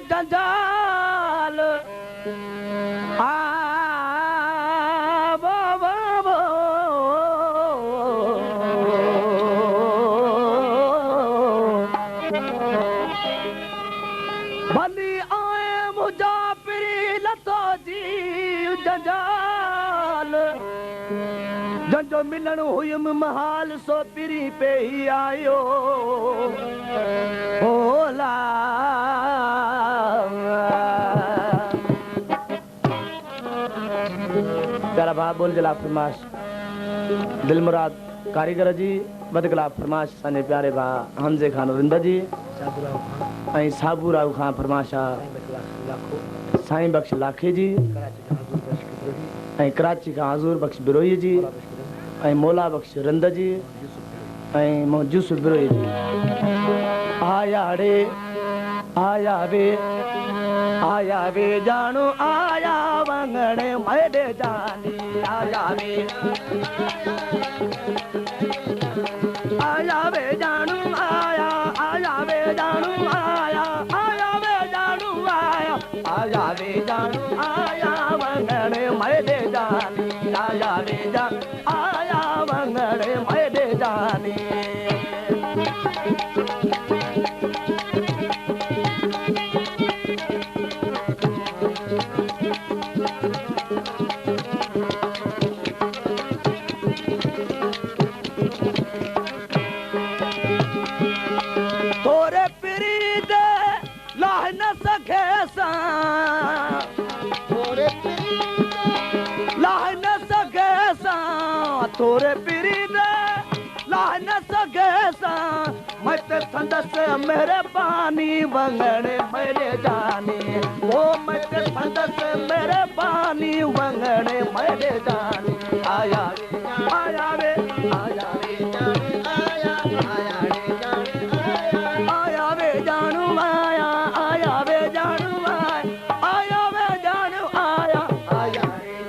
जंजाल भली आए मुजाफिरी लतो जी जंजाल जंजो मिलन हुयम महाल सो पिरी पे ही आयो भोला प्यारा भाव बोल जला फरमाश दिल मुराद कारीगर जी बदगला फरमाश साने प्यारे भा हमजे खान रिंदा जी आई साबू राव खान फरमाशा साईं बख्श लाखे जी आई कराची का हजूर बख्श बिरोही जी आई मौला बख्श रिंदा जी आई यूसुफ बिरोही जी आया वे जानो आया वंगड़े मेरे जानी आया वे जानू आया वे जानू आया वंगड़े मेरे जानी आया वंगड़े मेरे जानी तोरे पिरी दे लाह न सके सा मत संदस मेरे पानी वंगड़े मेरे जानी ओ मत संदस मेरे पानी वंगड़े मेरे जानी आया वे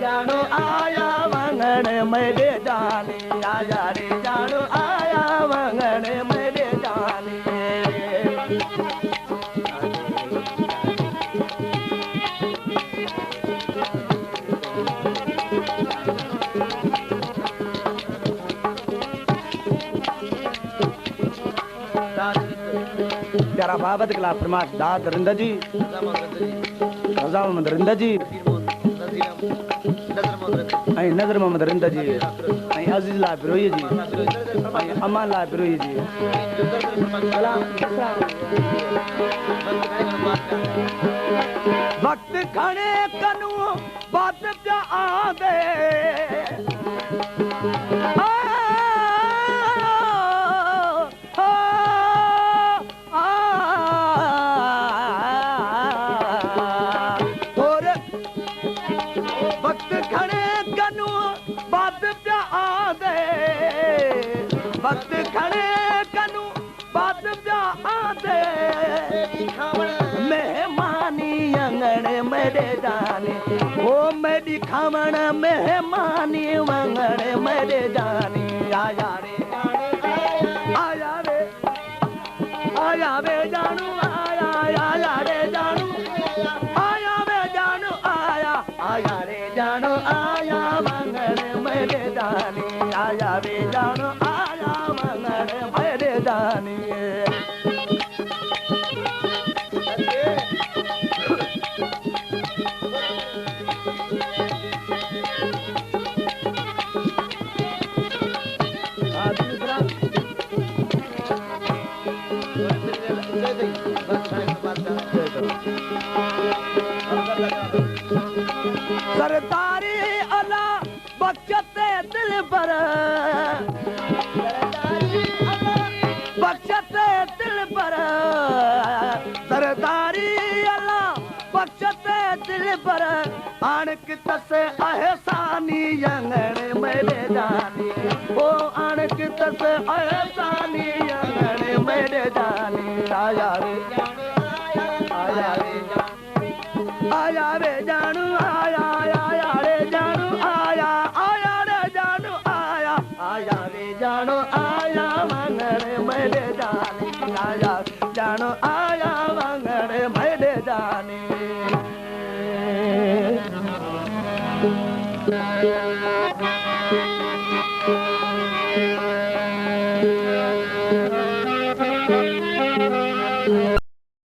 जानू आया वंगड़े मेरे जानी आया रे जानू आया वंगड़े मेरे जानी प्यारा बाबत कला फरमाश दाद रिंदा जी रजा मोहम्मद रिंदा जी आई नजर मोहम्मद रिंदा जी आई अजीज ला बिरोही जी आई अमान ला बिरोही जी वक्त खणे कनू बात प्या आंदे वक्त खड़े कनू बात प्या आंदे मेहमानी अंगड़े मेरे जाने वो मेरी खावण मेहमानी वंगड़े मेरे जाने आया वे जानू आया रे जानू आया वंगड़े मेरे जाने आया वे जानू आया वंगड़े मेरे जाने सरदारी अला बख्शते दिल पर बख्शते दिल पर सरदारी अला बख्शते दिल पर आणक तस एहसानी अंगड़े मेरे जानी ओ आणक तस एहसानी अंगड़े मेरे जानी आया रे जानू आया रे जानू आया रे जानू आया वंगड़े मेरे जानी आया जानू आया वंगड़े मेरे जानी